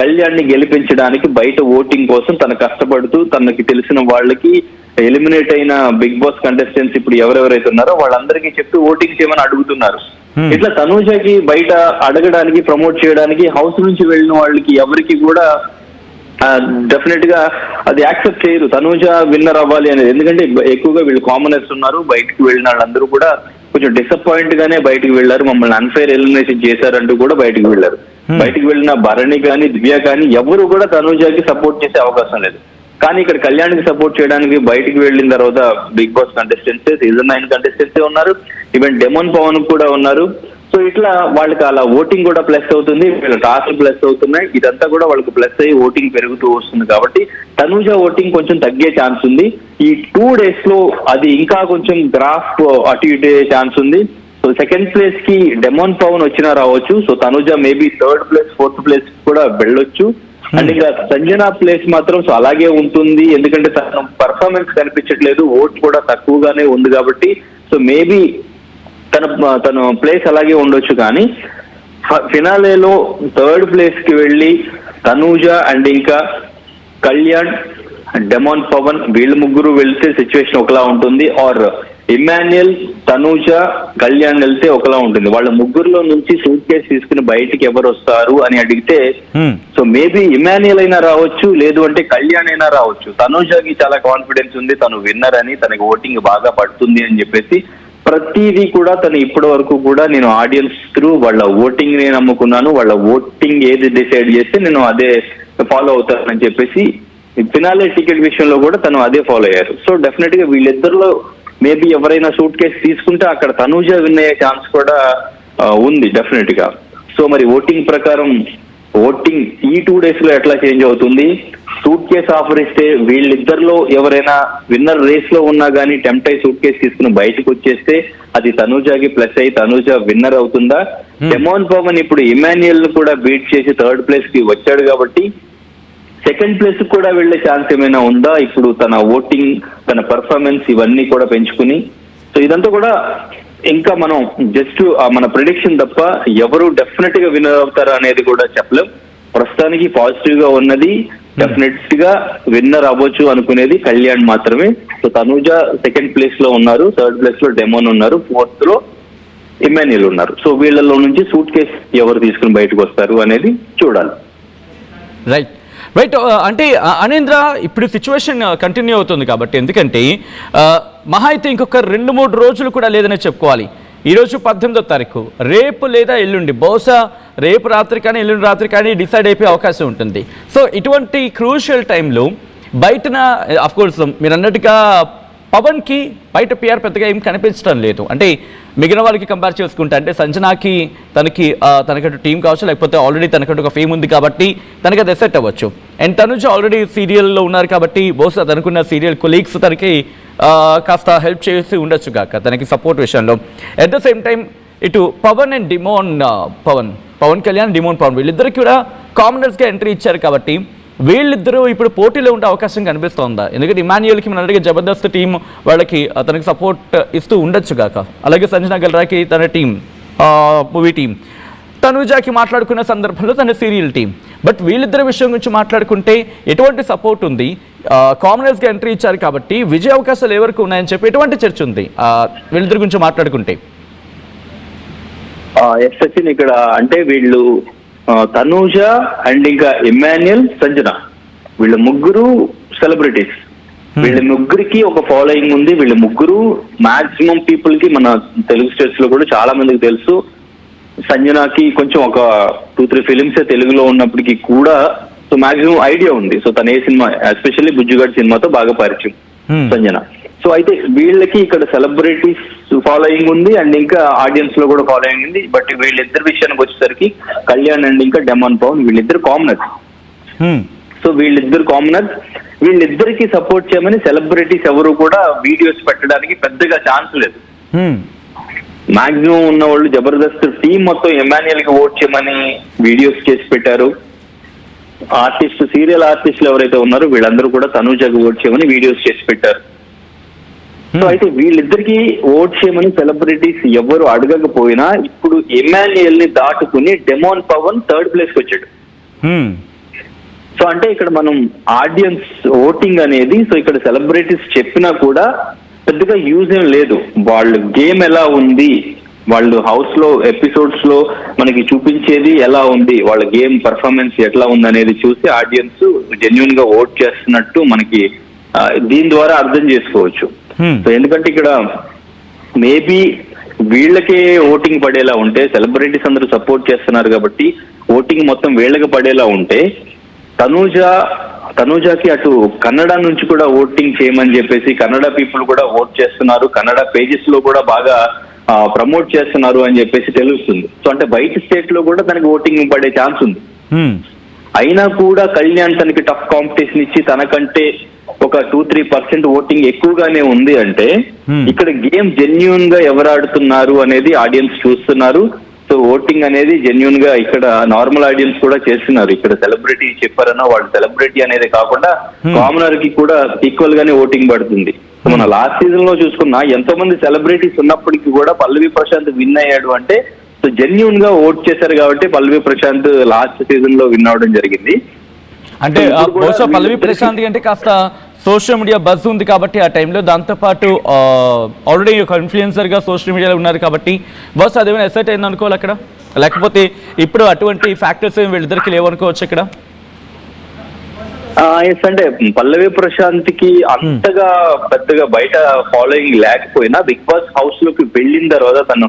కళ్యాణ్ ని గెలిపించడానికి బయట ఓటింగ్ కోసం తను కష్టపడుతూ తనకి తెలిసిన వాళ్ళకి ఎలిమినేట్ అయిన బిగ్ బాస్ కంటెస్టెంట్స్ ఇప్పుడు ఎవరెవరైతే ఉన్నారో వాళ్ళందరికీ చెప్పి ఓటింగ్ చేయమని అడుగుతున్నారు. ఇట్లా తనూజకి బయట అడగడానికి, ప్రమోట్ చేయడానికి హౌస్ నుంచి వెళ్ళిన వాళ్ళకి ఎవరికి కూడా డెఫినెట్ గా అది యాక్సెప్ట్ చేయరు తనూజ విన్నర్ అవ్వాలి అనేది. ఎందుకంటే ఎక్కువగా వీళ్ళు కామనర్స్ ఉన్నారు, బయటకు వెళ్ళిన వాళ్ళందరూ కూడా కొంచెం డిసప్పాయింట్ గానే బయటకు వెళ్ళారు, మమ్మల్ని అన్ఫేర్ ఎలిమినేషన్ చేశారంటూ కూడా బయటకు వెళ్ళారు. బయటకు వెళ్ళిన భరణి కానీ, దివ్య కానీ ఎవరు కూడా తనూజకి సపోర్ట్ చేసే అవకాశం లేదు. కానీ ఇక్కడ కళ్యాణ్కి సపోర్ట్ చేయడానికి బయటకు వెళ్ళిన తర్వాత Bigg Boss contestants, season 9 contestants ఉన్నారు, ఈవెన్ డెమాన్ పవన్ కూడా ఉన్నారు. సో ఇట్లా వాళ్ళకి అలా ఓటింగ్ కూడా ప్లస్ అవుతుంది, వీళ్ళ టాస్క్ ప్లస్ అవుతున్నాయి, ఇదంతా కూడా వాళ్ళకి ప్లస్ అయ్యి ఓటింగ్ పెరుగుతూ వస్తుంది. కాబట్టి తనూజ ఓటింగ్ కొంచెం తగ్గే ఛాన్స్ ఉంది. ఈ 2 days లో అది ఇంకా కొంచెం గ్రాఫ్ అటు ఇటు ఛాన్స్ ఉంది. సో సెకండ్ ప్లేస్ కి డెమాన్ పవన్ వచ్చినా రావచ్చు. So Tanuja maybe 3rd place 4th place కూడా వెళ్ళొచ్చు. అండ్ ఇంకా సంజన ప్లేస్ మాత్రం సో అలాగే ఉంటుంది, ఎందుకంటే తన పర్ఫార్మెన్స్ కనిపించట్లేదు, ఓట్ కూడా తక్కువగానే ఉంది కాబట్టి సో మేబీ తన ప్లేస్ అలాగే ఉండొచ్చు. కానీ ఫినాలేలో 3rd place కి వెళ్ళి తనూజ అండ్ ఇంకా కళ్యాణ్, డెమాన్ పవన్ వీళ్ళు ముగ్గురు వెళ్తే సిచ్యువేషన్ ఒకలా ఉంటుంది, ఆర్ ఇమాన్యుయల్, తనూజ, కళ్యాణ్ వెళ్తే ఒకలా ఉంటుంది. వాళ్ళ ముగ్గురులో నుంచి సూట్ కేసు తీసుకుని బయటికి ఎవరు వస్తారు అని అడిగితే సో మేబీ ఇమాన్యుయల్ అయినా రావచ్చు, లేదు అంటే కళ్యాణ్ అయినా రావచ్చు. తనూజకి చాలా కాన్ఫిడెన్స్ ఉంది, తను విన్నర్ అని, తనకి ఓటింగ్ బాగా పడుతుంది అని చెప్పేసి ప్రతిదీ కూడా తను ఇప్పటి వరకు కూడా నేను ఆడియన్స్ త్రూ వాళ్ళ ఓటింగ్ ని నమ్ముకున్నాను, వాళ్ళ ఓటింగ్ ఏది డిసైడ్ చేస్తే నేను అదే ఫాలో అవుతానని చెప్పేసి ఫినాలే టికెట్ విషయంలో కూడా తను అదే ఫాలో అయ్యారు. సో డెఫినెట్ గా వీళ్ళిద్దరిలో మేబీ ఎవరైనా సూట్ కేసు తీసుకుంటే అక్కడ తనూజ విన్ అయ్యే ఛాన్స్ కూడా ఉంది డెఫినెట్ గా. సో మరి ఓటింగ్ ప్రకారం ఓటింగ్ ఈ 2 days లో ఎట్లా చేంజ్ అవుతుంది? సూట్ కేసు ఆఫర్ ఇస్తే వీళ్ళిద్దరిలో ఎవరైనా విన్నర్ రేస్ లో ఉన్నా కానీ టెంప్ట్ అయి సూట్ కేసు తీసుకుని బయటకు వచ్చేస్తే అది తనూజకి ప్లస్ అయ్యి తనూజ విన్నర్ అవుతుందా? డెమాన్ పవన్ ఇప్పుడు ఇమాన్యుయల్ కూడా బీట్ చేసి 3rd place కి వచ్చాడు కాబట్టి సెకండ్ ప్లేస్ కూడా వెళ్లే ఛాన్స్ ఏమైనా ఉందా ఇప్పుడు తన ఓటింగ్, తన పర్ఫార్మెన్స్ ఇవన్నీ కూడా పెంచుకుని? సో ఇదంతా కూడా ఇంకా మనం జస్ట్ మన ప్రిడిక్షన్ తప్ప ఎవరు డెఫినెట్ గా విన్నర్ అవుతారా అనేది కూడా చెప్పలేం. ప్రస్తుతానికి పాజిటివ్ గా ఉన్నది డెఫినెట్ గా విన్నర్ అవ్వచ్చు అనుకునేది కళ్యాణ్ మాత్రమే. సో తనూజ సెకండ్ ప్లేస్ లో ఉన్నారు, థర్డ్ ప్లేస్ లో డెమోన్ ఉన్నారు, ఫోర్త్ లో ఇమాన్యుయల్ ఉన్నారు. సో వీళ్ళలో నుంచి సూట్ కేస్ ఎవరు తీసుకుని బయటకు వస్తారు అనేది చూడాలి. రైట్ రైట్ అంటే అనేంద్ర, ఇప్పుడు సిచ్యువేషన్ కంటిన్యూ అవుతుంది కాబట్టి, ఎందుకంటే మహా అయితే ఇంకొక 2-3 రోజులు కూడా లేదనే చెప్పుకోవాలి. ఈరోజు 18వ తారీఖు, రేపు లేదా ఎల్లుండి, బహుశా రేపు రాత్రి కానీ ఎల్లుండి రాత్రి కానీ డిసైడ్ అయిపోయే అవకాశం ఉంటుంది. సో ఇటువంటి క్రూషియల్ టైంలో బయటన అఫ్కోర్స్ మీరు అన్నట్టుగా పవన్కి బయట పిఆర్ పెద్దగా ఏం కనిపించడం లేదు. అంటే మిగిలిన వాళ్ళకి కంపేర్ చేసుకుంటే, అంటే సంజనాకి తనకంటూ టీం కావచ్చు, లేకపోతే ఆల్రెడీ తనకంటూ ఒక ఫేమ్ ఉంది కాబట్టి తనకి అది ఎసెట్ అవ్వచ్చు. అండ్ తనుజ ఆల్రెడీ సీరియల్లో ఉన్నారు కాబట్టి బహుశా తనకున్న సీరియల్ కొలీగ్స్ తనకి కాస్త హెల్ప్ చేసి ఉండొచ్చు కాక తనకి సపోర్ట్ విషయంలో. అట్ ద సేమ్ టైం ఇటు పవన్ అండ్ పవన్ కళ్యాణ్, డిమోన్ పవన్ వీళ్ళిద్దరికి కూడా కామనర్స్గా ఎంట్రీ ఇచ్చారు కాబట్టి వీళ్ళిద్దరూ ఇప్పుడు పోటీలో ఉండే అవకాశం కనిపిస్తోందా? ఎందుకంటే ఇమాన్యుయల్కి మన అడిగే జబర్దస్త్ టీం వాళ్ళకి తనకి సపోర్ట్ ఇస్తూ ఉండొచ్చు కాక, అలాగే సంజనా గల్రాకి తన టీం, మూవీ టీం, తనుజాకి మాట్లాడుకున్న సందర్భంలో తన సీరియల్ టీం. బట్ వీళ్ళిద్దరి విషయం గురించి మాట్లాడుకుంటే ఎటువంటి సపోర్ట్ ఉంది? కామనర్స్గా ఎంట్రీ ఇచ్చారు కాబట్టి విజయ అవకాశాలు ఎవరికి ఉన్నాయని చెప్పి ఎటువంటి చర్చ ఉంది వీళ్ళిద్దరి గురించి మాట్లాడుకుంటే? సచిన్, ఇక్కడ అంటే వీళ్ళు తనూజ అండ్ ఇంకా ఇమాన్యుయల్, సంజన, వీళ్ళ ముగ్గురు సెలబ్రిటీస్. వీళ్ళ ముగ్గురికి ఒక ఫాలోయింగ్ ఉంది. వీళ్ళ ముగ్గురు మాక్సిమం పీపుల్ కి మన తెలుగు స్టేట్స్ లో కూడా చాలా మందికి తెలుసు. సంజనాకి కొంచెం ఒక 2-3 ఫిలిమ్స్ తెలుగులో ఉన్నప్పటికీ కూడా సో మాక్సిమం ఐడియా ఉంది. సో తన ఏ సినిమా, ఎస్పెషల్లీ బుజ్జిగాడ్ సినిమాతో బాగా పరిచయం సంజన. సో అయితే వీళ్ళకి ఇక్కడ సెలబ్రిటీస్ ఫాలోయింగ్ ఉంది అండ్ ఇంకా ఆడియన్స్ లో కూడా ఫాలోయింగ్ ఉంది. బట్ వీళ్ళిద్దరి విషయానికి వచ్చేసరికి కళ్యాణ్ అండ్ ఇంకా డెమాన్ పవన్ వీళ్ళిద్దరు కామనర్స్. సో వీళ్ళిద్దరు కామనర్స్, వీళ్ళిద్దరికి సపోర్ట్ చేయమని సెలబ్రిటీస్ ఎవరు కూడా వీడియోస్ పెట్టడానికి పెద్దగా ఛాన్స్ లేదు. మాక్సిమం ఉన్న వాళ్ళు జబర్దస్త్ టీం మొత్తం ఇమాన్యుయల్ కి ఓట్ చేయమని వీడియోస్ చేసి పెట్టారు. ఆర్టిస్ట్, సీరియల్ ఆర్టిస్టులు ఎవరైతే ఉన్నారో వీళ్ళందరూ కూడా తనూజకి ఓట్ చేయమని వీడియోస్ చేసి పెట్టారు. సో అయితే వీళ్ళిద్దరికి ఓట్ చేయమని సెలబ్రిటీస్ ఎవరు అడగకపోయినా ఇప్పుడు ఇమాన్యుయల్ ని దాటుకుని డెమోన్ పవన్ థర్డ్ ప్లేస్ కి వచ్చాడు. సో అంటే ఇక్కడ మనం ఆడియన్స్ ఓటింగ్ అనేది, సో ఇక్కడ సెలబ్రిటీస్ చెప్పినా కూడా పెద్దగా యూజ్ ఏం లేదు. వాళ్ళు గేమ్ ఎలా ఉంది, వాళ్ళు హౌస్ లో ఎపిసోడ్స్ లో మనకి చూపించేది ఎలా ఉంది, వాళ్ళ గేమ్ పర్ఫార్మెన్స్ ఎట్లా ఉంది అనేది చూసి ఆడియన్స్ జెన్యున్ గా ఓట్ చేస్తున్నట్టు మనకి దీని ద్వారా అర్థం చేసుకోవచ్చు. సో ఎందుకంటే ఇక్కడ మేబీ వీళ్ళకే ఓటింగ్ పడేలా ఉంటే, సెలబ్రిటీస్ అందరూ సపోర్ట్ చేస్తున్నారు కాబట్టి ఓటింగ్ మొత్తం వీళ్ళకి పడేలా ఉంటే, తనూజాకి అటు కన్నడ నుంచి కూడా ఓటింగ్ చేయమని చెప్పేసి కన్నడ పీపుల్ కూడా ఓట్ చేస్తున్నారు, కన్నడ పేజెస్ లో కూడా బాగా ప్రమోట్ చేస్తున్నారు అని చెప్పేసి తెలుస్తుంది. సో అంటే బయట స్టేట్ లో కూడా తనకి ఓటింగ్ పడే ఛాన్స్ ఉంది. అయినా కూడా కళ్యాణ్ తనకి టఫ్ కాంపిటీషన్ ఇచ్చి తనకంటే ఒక 2-3% ఓటింగ్ ఎక్కువగానే ఉంది అంటే ఇక్కడ గేమ్ జెన్యూన్ గా ఎవరు ఆడుతున్నారు అనేది ఆడియన్స్ చూస్తున్నారు. సో ఓటింగ్ అనేది జెన్యూన్ గా ఇక్కడ నార్మల్ ఆడియన్స్ కూడా చేస్తున్నారు. ఇక్కడ సెలబ్రిటీ చెప్పారన్నా వాళ్ళు సెలబ్రిటీ అనేది కాకుండా కామనర్ కి కూడా ఈక్వల్ గానే ఓటింగ్ పడుతుంది. మన లాస్ట్ సీజన్ లో చూసుకున్నా ఎంతో మంది సెలబ్రిటీస్ ఉన్నప్పటికీ కూడా పల్లవి ప్రశాంత్ విన్ అయ్యాడు అంటే సో జెన్యూన్ గా ఓట్ చేశారు కాబట్టి పల్లవి ప్రశాంత్ లాస్ట్ సీజన్ లో విన్ అవడం జరిగింది. అంటే బహుశా పల్లవి ప్రశాంత్ అంటే కాస్త సోషల్ మీడియా బజ్ ఉంది కాబట్టి ఆ టైంలో, దాంతోపాటు ఆల్రెడీ ఒక ఇన్ఫ్లుయెన్సర్గా సోషల్ మీడియాలో ఉన్నారు కాబట్టి బహుశా అదేమైనా ఎసెట్ అయింది అనుకోవాలి అక్కడ, లేకపోతే ఇప్పుడు అటువంటి ఫ్యాక్టర్స్ ఏమి వీళ్ళిద్దరికి లేవనుకోవచ్చు ఇక్కడ. అంటే పల్లవి ప్రశాంత్ కి అంతగా పెద్దగా బయట ఫాలోయింగ్ లేకపోయినా బిగ్ బాస్ హౌస్ లోకి వెళ్ళిన తర్వాత తను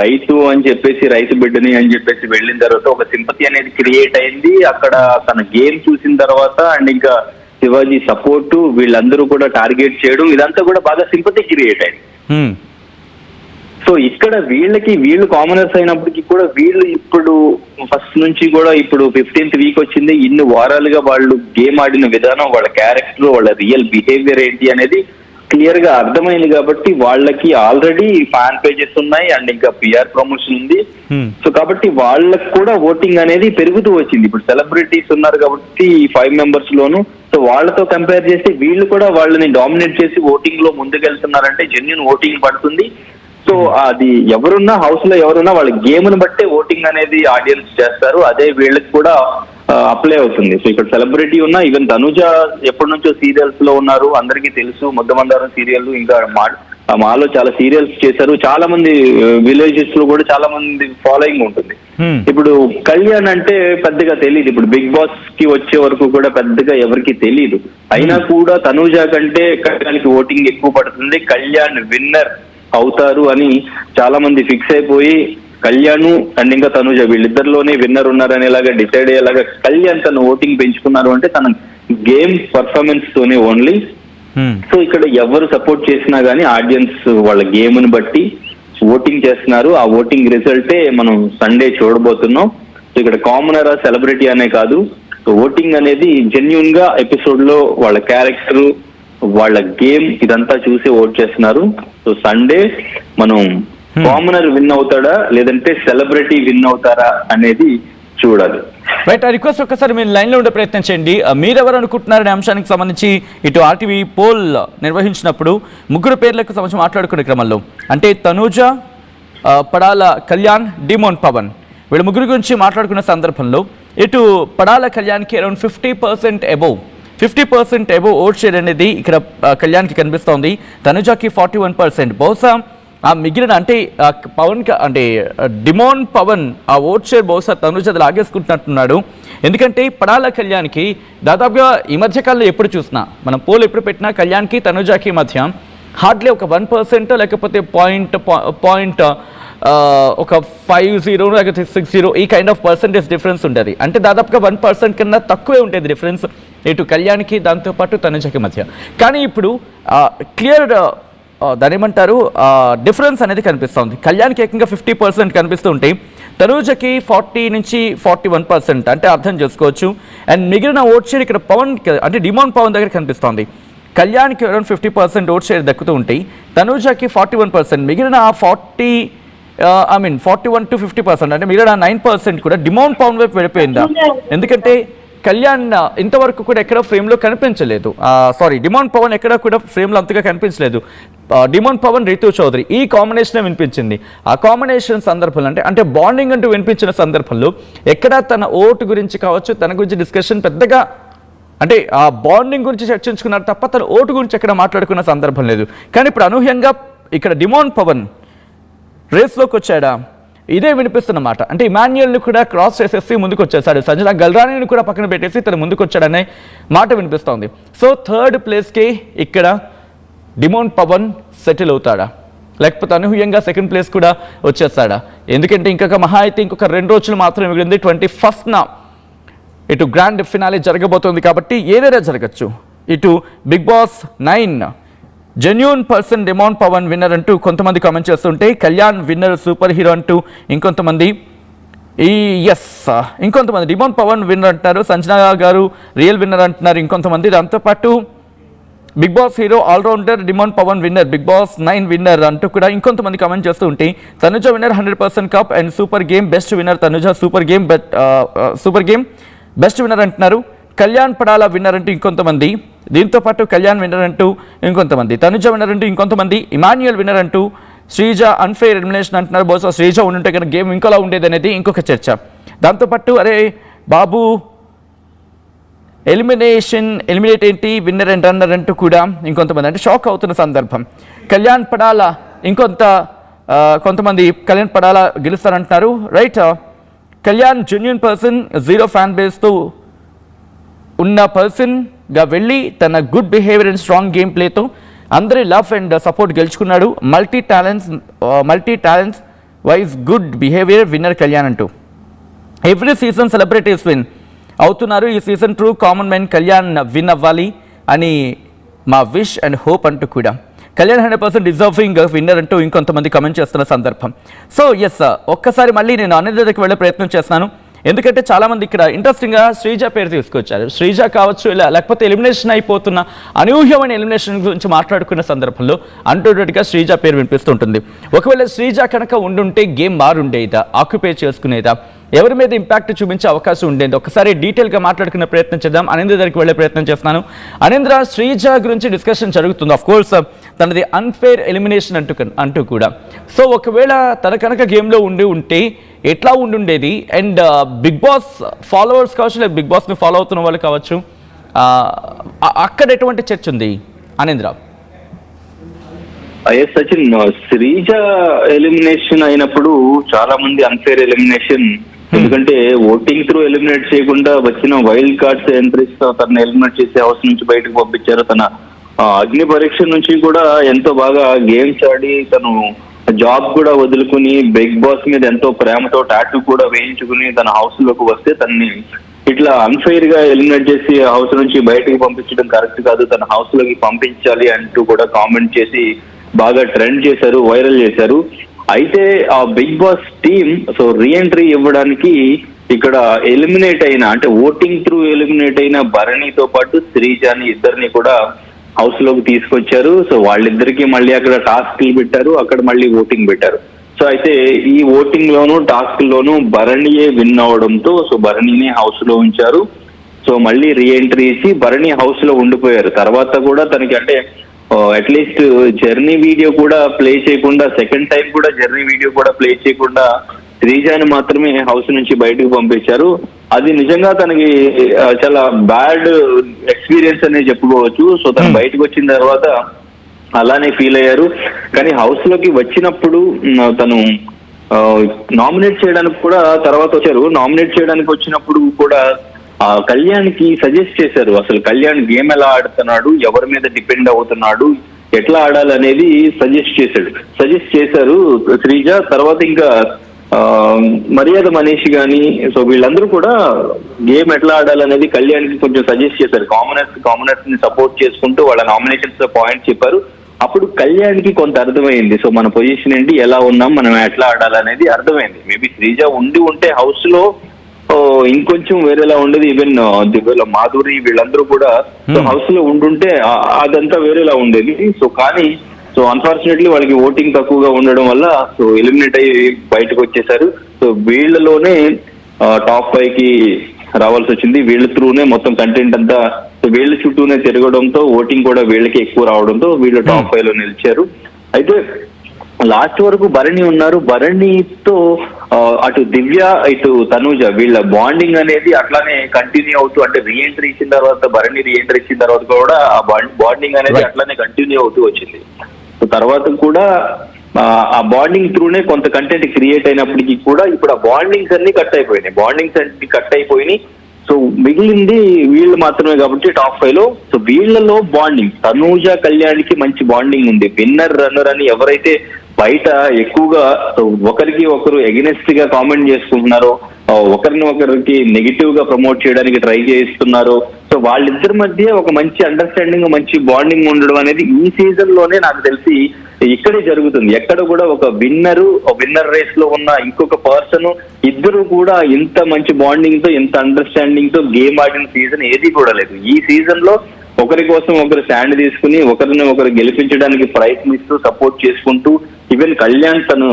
రైతు అని చెప్పేసి, రైతు బిడ్డని అని చెప్పేసి వెళ్ళిన తర్వాత ఒక సింపతి అనేది క్రియేట్ అయింది. అక్కడ తన గేమ్ చూసిన తర్వాత అండ్ ఇంకా శివాజీ సపోర్ట్ వీళ్ళందరూ కూడా టార్గెట్ చేయడం ఇదంతా కూడా బాగా సింపతి క్రియేట్ అయింది. సో ఇక్కడ వీళ్ళు కామనర్స్ అయినప్పటికీ కూడా వీళ్ళు ఇప్పుడు ఫస్ట్ నుంచి కూడా ఇప్పుడు 15th వీక్ వచ్చింది, ఇన్ని వారాలుగా వాళ్ళు గేమ్ ఆడిన విధానం, వాళ్ళ క్యారెక్టర్, వాళ్ళ రియల్ బిహేవియర్ ఏంటి అనేది క్లియర్ గా అర్థమైంది కాబట్టి వాళ్ళకి ఆల్రెడీ ఫ్యాన్ పేజెస్ ఉన్నాయి అండ్ ఇంకా పిఆర్ ప్రమోషన్ ఉంది. సో కాబట్టి వాళ్ళకి కూడా ఓటింగ్ అనేది పెరుగుతూ వచ్చింది. ఇప్పుడు సెలబ్రిటీస్ ఉన్నారు కాబట్టి 5 మెంబర్స్ లోను, సో వాళ్ళతో కంపేర్ చేస్తే వీళ్ళు కూడా వాళ్ళని డామినేట్ చేసి ఓటింగ్ లో ముందుకెళ్తున్నారంటే జెన్యూన్ ఓటింగ్ పడుతుంది. సో అది ఎవరున్నా హౌస్ లో ఎవరున్నా వాళ్ళ గేమ్ ని బట్టే ఓటింగ్ అనేది ఆడియన్స్ చేస్తారు. అదే వీళ్ళకి కూడా అప్లై అవుతుంది. సో ఇక్కడ సెలబ్రిటీ ఉన్నా, ఈవెన్ తనుజ ఎప్పటి నుంచో సీరియల్స్ లో ఉన్నారు, అందరికీ తెలుసు. ముద్దమందారం సీరియల్, ఇంకా మాలో చాలా సీరియల్స్ చేశారు. చాలా మంది విలేజెస్ లో కూడా చాలా మంది ఫాలోయింగ్ ఉంటుంది. ఇప్పుడు కళ్యాణ్ అంటే పెద్దగా తెలియదు. ఇప్పుడు బిగ్ బాస్ కి వచ్చే వరకు కూడా పెద్దగా ఎవరికి తెలియదు. అయినా కూడా తనుజ కంటే కళ్యాణ్కి ఓటింగ్ ఎక్కువ పడుతుంది. కళ్యాణ్ విన్నర్ అవుతారు అని చాలా మంది ఫిక్స్ అయిపోయి కళ్యాణ్ అండ్ ఇంకా తనుజ వీళ్ళిద్దరిలోనే విన్నర్ ఉన్నారనేలాగా డిసైడ్ అయ్యేలాగా కళ్యాణ్ తన ఓటింగ్ పెంచుకున్నారు అంటే తన గేమ్ పర్ఫార్మెన్స్ తోనే ఓన్లీ. సో ఇక్కడ ఎవరు సపోర్ట్ చేసినా గానీ ఆడియన్స్ వాళ్ళ గేమ్ ని బట్టి ఓటింగ్ చేస్తున్నారు. ఆ ఓటింగ్ రిజల్టే మనం సండే చూడబోతున్నాం. సో ఇక్కడ కామనర్ సెలబ్రిటీ అనే కాదు, ఓటింగ్ అనేది జెన్యూన్ గా ఎపిసోడ్ లో వాళ్ళ క్యారెక్టర్, వాళ్ళ గేమ్ ఇదంతా చూసి ఓట్ చేస్తున్నారు. సో సండే మనం కామనర్ విన్ అవుతాడా లేదంటే సెలబ్రిటీ విన్ అవుతారా అనేది చూడాలి. రైట్, ఆ రిక్వెస్ట్ ఒక్కసారి మీరు లైన్ లో ఉండే ప్రయత్నం చేయండి. మీరెవరు అనుకుంటున్నారనే అంశానికి సంబంధించి ఇటు ఆర్టీవీ పోల్ నిర్వహించినప్పుడు 3 పేర్లకు సంబంధించి మాట్లాడుకునే క్రమంలో అంటే తనూజ, పడాల కళ్యాణ్, డిమోన్ పవన్ వీళ్ళ 3 గురించి మాట్లాడుకున్న సందర్భంలో ఇటు పడాల కళ్యాణ్కి అరౌండ్ 50% అబోవ్ ఓట్ షేర్ అనేది ఇక్కడ కళ్యాణ్కి కనిపిస్తోంది. తనుజకి 41%. బహుశా ఆ మిగిలిన అంటే పవన్ అంటే డిమోన్ పవన్ ఆ ఓట్ షేర్ బహుశా తనుజ లాగేసుకుంటున్నట్టున్నాడు. ఎందుకంటే పడాల కళ్యాణ్కి దాదాపుగా ఈ మధ్య కాలంలో ఎప్పుడు చూసినా మనం పోల్ ఎప్పుడు పెట్టినా కళ్యాణ్కి తనుజకి మధ్య హార్డ్లీ ఒక 1% లేకపోతే పాయింట్ ఒక 50 లేకపోతే 60 ఈ కైండ్ ఆఫ్ పర్సెంటేజ్ డిఫరెన్స్ ఉండేది. అంటే దాదాపుగా 1% కన్నా తక్కువే ఉండేది డిఫరెన్స్ ఇటు కళ్యాణ్కి దాంతోపాటు తనుజకి మధ్య. కానీ ఇప్పుడు క్లియర్ దాని ఏమంటారు డిఫరెన్స్ అనేది కనిపిస్తుంది. కళ్యాణ్కి ఏకంగా 50% కనిపిస్తూ ఉంటే తనుజకి 40 నుంచి 41% అంటే అర్థం చేసుకోవచ్చు. అండ్ మిగిలిన ఓట్ షేర్ ఇక్కడ పవన్ అంటే డిమోన్ పవన్ దగ్గర కనిపిస్తోంది. కళ్యాణ్కి అరౌండ్ 50% ఓట్ షేర్ దక్కుతూ ఉంటాయి, తనుజకి 41%. మిగిలిన 41 to 50% అంటే మిగిలిన 9% కూడా డిమోన్ పవన్ వైపు వెళ్ళిపోయిందా? ఎందుకంటే కళ్యాణ్ ఇంతవరకు కూడా ఎక్కడ ఫ్రేమ్లో కనిపించలేదు. డిమోన్ పవన్ ఎక్కడ కూడా ఫ్రేమ్లో అంతగా కనిపించలేదు. డిమోన్ పవన్, రితు చౌదరి ఈ కాంబినేషన్ వినిపించింది. ఆ కాంబినేషన్ సందర్భంలో అంటే బాండింగ్ అంటూ వినిపించిన సందర్భంలో ఎక్కడ తన ఓటు గురించి కావచ్చు, తన గురించి డిస్కషన్ పెద్దగా అంటే ఆ బాండింగ్ గురించి చర్చించుకున్నారు తప్ప తన ఓటు గురించి ఎక్కడ మాట్లాడుకున్న సందర్భం లేదు. కానీ ఇప్పుడు అనూహ్యంగా ఇక్కడ డిమోన్ పవన్ రేస్లోకి వచ్చాడా ఇదే వినిపిస్తున్నమాట. అంటే ఇమాన్యుయల్ని కూడా క్రాస్ చేసేసి ముందుకు వచ్చేసాడు, సంజన గల్రానీని కూడా పక్కన పెట్టేసి తను ముందుకు వచ్చాడనే మాట వినిపిస్తోంది. సో 3rd ప్లేస్కి ఇక్కడ డిమోన్ పవన్ సెటిల్ అవుతాడా లేకపోతే అనూహ్యంగా 2nd ప్లేస్ కూడా వచ్చేస్తాడా? ఎందుకంటే ఇంకొక మహా అయితే ఇంకొక 2 రోజులు మాత్రమే మిగిలింది. 21న ఇటు గ్రాండ్ ఫినాలే జరగబోతోంది కాబట్టి ఏదైనా జరగచ్చు. ఇటు Bigg Boss 9 genuine person demon Pawan winner అంటూ కొంతమంది కామెంట్ చేస్తుంటే కళ్యాణ్ విన్నర్ సూపర్ హీరో అంటూ ఇంకొంతమంది ఇంకొంతమంది డిమోన్ పవన్ విన్నర్ అంటున్నారు. సంజన గారు రియల్ విన్నర్ అంటున్నారు ఇంకొంతమంది. దాంతోపాటు Bigg Boss hero allrounder demon Pawan winner, big Boss 9 winner అంటూ కూడా ఇంకొంతమంది కామెంట్ చేస్తూ ఉంటే Tanuja winner 100% cup and super game best winner Tanuja, super game best winner అంటున్నారు. కళ్యాణ్ పడాల విన్నర్ అంటూ ఇంకొంతమంది, దీంతో పాటు కళ్యాణ్ విన్నర్ అంటూ ఇంకొంతమంది, తనుజ విన్నర్ అంటూ ఇంకొంతమంది, ఇమాన్యుయల్ విన్నర్ అంటూ, శ్రీజ అన్ఫెయిర్ ఎలిమినేషన్ అంటున్నారు. బహుశా శ్రీజ ఉంటే కనుక గేమ్ ఇంకోలా ఉండేది అనేది ఇంకొక చర్చ. దాంతోపాటు అరే బాబు ఎలిమినేట్ ఏంటి విన్నర్ అండ్ రన్నర్ అంటూ కూడా ఇంకొంతమంది అంటే షాక్ అవుతున్న సందర్భం. కళ్యాణ్ పడాల కొంతమంది కళ్యాణ్ పడాల గెలుస్తారంటున్నారు. Right, Kalyan genuine person, 0 fan బేస్తో ఉన్న పర్సన్గా వెళ్ళి తన good behaviour and strong game ప్లేతో అందరి లవ్ అండ్ సపోర్ట్ గెలుచుకున్నాడు. Multi talents wise good behaviour winner Kalyan అంటూ. ఎవ్రీ సీజన్ సెలబ్రిటీస్ విన్ అవుతున్నారు, ఈ season true common man Kalyan win అవ్వాలి అని మా విష్ అండ్ హోప్ అంటూ కూడా కళ్యాణ్ 100% డిజర్వింగ్ విన్నర్ అంటూ ఇంకొంతమంది కమెంట్ చేస్తున్న సందర్భం. సో ఎస్, ఒక్కసారి మళ్ళీ నేను అనిల్ దగ్గరికి వెళ్ళే ప్రయత్నం చేస్తున్నాను. ఎందుకంటే చాలా మంది ఇక్కడ ఇంట్రెస్టింగ్గా శ్రీజ పేరు తీసుకొచ్చారు. శ్రీజ కావచ్చు, ఇలా లేకపోతే ఎలిమినేషన్ అయిపోతున్న అనూహ్యమైన ఎలిమినేషన్ గురించి మాట్లాడుకున్న సందర్భంలో అంటున్నట్టుగా శ్రీజ పేరు వినిపిస్తుంటుంది. ఒకవేళ శ్రీజ కనుక ఉండుంటే గేమ్ మారుండేదా, ఆక్యుపై చేసుకునేదా, ఎవరి మీద ఇంపాక్ట్ చూపించే అవకాశం ఉండేది? ఒకసారి డీటెయిల్గా మాట్లాడుకునే ప్రయత్నం చేద్దాం. అనేంద్ర దగ్గరికి వెళ్ళే ప్రయత్నం చేస్తున్నాను. అనేంద్ర, శ్రీజ గురించి డిస్కషన్ జరుగుతుంది. ఆఫ్ కోర్స్ తనది అన్ఫేర్ ఎలిమినేషన్ అంటూ కూడా. సో ఒకవేళ తన కనుక గేమ్లో ఉంటే ఎట్లా ఉండుండేది? అండ్ బిగ్ బాస్ ఫాలోవర్స్ కావచ్చు, లేదా బిగ్ బాస్ని ఫాలో అవుతున్న వాళ్ళు కావచ్చు, అక్కడ ఎటువంటి చర్చ ఉంది అనేంద్ర? ఎస్ సచిన్, శ్రీజ ఎలిమినేషన్ అయినప్పుడు చాలా మంది అన్ఫేర్ ఎలిమినేషన్, ఎందుకంటే ఓటింగ్ త్రూ ఎలిమినేట్ చేయకుండా వచ్చిన వైల్డ్ కార్డ్స్ ఎంట్రీస్ తన ఎలిమినేట్ చేసే హౌస్ నుంచి బయటకు పంపించారు. తన అగ్ని పరీక్ష నుంచి కూడా ఎంతో బాగా గేమ్స్ ఆడి తను జాబ్ కూడా వదులుకుని బిగ్ బాస్ మీద ఎంతో ప్రేమతో టాటూ కూడా వేయించుకుని తన హౌస్ లోకి వస్తే తనని ఇట్లా అన్ఫెయిర్ గా ఎలిమినేట్ చేసి హౌస్ నుంచి బయటకు పంపించడం కరెక్ట్ కాదు, తన హౌస్ లోకి పంపించాలి అంటూ కూడా కామెంట్ చేసి బాగా ట్రెండ్ చేశారు, వైరల్ చేశారు. అయితే ఆ Bigg Boss team so reentry ఇవ్వడానికి ఇక్కడ ఎలిమినేట్ అయిన, అంటే ఓటింగ్ త్రూ ఎలిమినేట్ అయిన భరణితో పాటు శ్రీజాని ఇద్దరిని కూడా హౌస్ లోకి తీసుకొచ్చారు. సో వాళ్ళిద్దరికి మళ్ళీ అక్కడ టాస్క్లు పెట్టారు, అక్కడ మళ్ళీ ఓటింగ్ పెట్టారు. సో అయితే ఈ ఓటింగ్ లోను టాస్క్ లోను భరణియే విన్ అవడంతో సో భరణిని హౌస్ లో ఉంచారు. సో మళ్ళీ రీఎంట్రీ ఇచ్చి భరణి హౌస్ లో ఉండిపోయారు. తర్వాత కూడా తనకి అంటే అట్లీస్ట్ జర్నీ వీడియో కూడా ప్లే చేయకుండా, సెకండ్ టైం కూడా జర్నీ వీడియో కూడా ప్లే చేయకుండా శ్రీజాని మాత్రమే హౌస్ నుంచి బయటకు పంపించారు. అది నిజంగా తనకి చాలా బ్యాడ్ ఎక్స్పీరియన్స్ అనే చెప్పుకోవచ్చు. సో తను బయటకు వచ్చిన తర్వాత అలానే ఫీల్ అయ్యారు. కానీ హౌస్ లోకి వచ్చినప్పుడు తను నామినేట్ చేయడానికి కూడా తర్వాత వచ్చారు. నామినేట్ చేయడానికి వచ్చినప్పుడు కూడా కళ్యాణ్ కి సజెస్ట్ చేశారు, అసలు కళ్యాణ్ గేమ్ ఎలా ఆడుతున్నాడు, ఎవరి మీద డిపెండ్ అవుతున్నాడు, ఎట్లా ఆడాలనేది సజెస్ట్ చేశారు శ్రీజ. తర్వాత ఇంకా మర్యాద మనీష్ గాని సో వీళ్ళందరూ కూడా గేమ్ ఎట్లా ఆడాలనేది కళ్యాణ్ కి కొంచెం సజెస్ట్ చేశారు. కామనర్స్ ని సపోర్ట్ చేసుకుంటూ వాళ్ళ నామినేషన్స్ లో పాయింట్ చెప్పారు. అప్పుడు కళ్యాణ్ కి కొంత అర్థమైంది, సో మన పొజిషన్ ఏంటి, ఎలా ఉన్నాం, మనం ఎట్లా ఆడాలనేది అర్థమైంది. మేబీ శ్రీజ ఉంటే హౌస్ లో ఇంకొంచెం వేరేలా ఉండేది. ఈవెన్ మాధురి వీళ్ళందరూ కూడా హౌస్ లో ఉండుంటే అదంతా వేరేలా ఉండేది. సో అన్ఫార్చునేట్లీ వాళ్ళకి ఓటింగ్ తక్కువగా ఉండడం వల్ల సో ఎలిమినేట్ అయ్యి బయటకు వచ్చేసారు. సో వీళ్ళలోనే టాప్ 5 కి రావాల్సి వచ్చింది. వీళ్ళ త్రూనే మొత్తం కంటెంట్ అంతా వీళ్ళ చుట్టూనే తిరగడంతో ఓటింగ్ కూడా వీళ్ళకి ఎక్కువ రావడంతో వీళ్ళు టాప్ 5 లో నిలిచారు. అయితే లాస్ట్ వరకు భరణి ఉన్నారు. భరణితో అటు దివ్య ఇటు తనూజ వీళ్ళ బాండింగ్ అనేది అట్లానే కంటిన్యూ అవుతూ, అంటే రీఎంట్రీ ఇచ్చిన తర్వాత భరణి రీఎంట్రీ ఇచ్చిన తర్వాత కూడా ఆ బాండింగ్ అనేది అట్లానే కంటిన్యూ అవుతూ వచ్చింది. తర్వాత కూడా ఆ బాండింగ్ త్రూనే కొంత కంటెంట్ క్రియేట్ అయినప్పటికీ కూడా ఇప్పుడు ఆ బాండింగ్స్ అన్ని కట్ అయిపోయినాయి. సో మిగిలింది వీళ్ళు మాత్రమే కాబట్టి టాప్ 5 లో. సో వీళ్ళలో బాండింగ్ తనూజ కళ్యాణ్కి మంచి బాండింగ్ ఉంది. విన్నర్ రన్నర్ అని ఎవరైతే బయట ఎక్కువగా ఒకరికి ఒకరు ఎగెనెస్ట్ గా కామెంట్ చేసుకుంటున్నారో, ఒకరికి నెగిటివ్ గా ప్రమోట్ చేయడానికి ట్రై చేస్తున్నారో, సో వాళ్ళిద్దరి మధ్య ఒక మంచి అండర్స్టాండింగ్, మంచి బాండింగ్ ఉండడం అనేది ఈ సీజన్ లోనే నాకు తెలిసి ఇక్కడే జరుగుతుంది. ఎక్కడ కూడా ఒక విన్నర్ రేస్ లో ఉన్న ఇంకొక పర్సన్ ఇద్దరు కూడా ఇంత మంచి బాండింగ్ తో, ఇంత అండర్స్టాండింగ్ తో గేమ్ ఆడిన సీజన్ ఏది కూడా లేదు. ఈ సీజన్ లో ఒకరి కోసం ఒకరు స్టాండ్ తీసుకుని ఒకరిని ఒకరు గెలిపించడానికి ప్రయత్నిస్తూ సపోర్ట్ చేసుకుంటూ, ఈవెన్ కళ్యాణ్ తను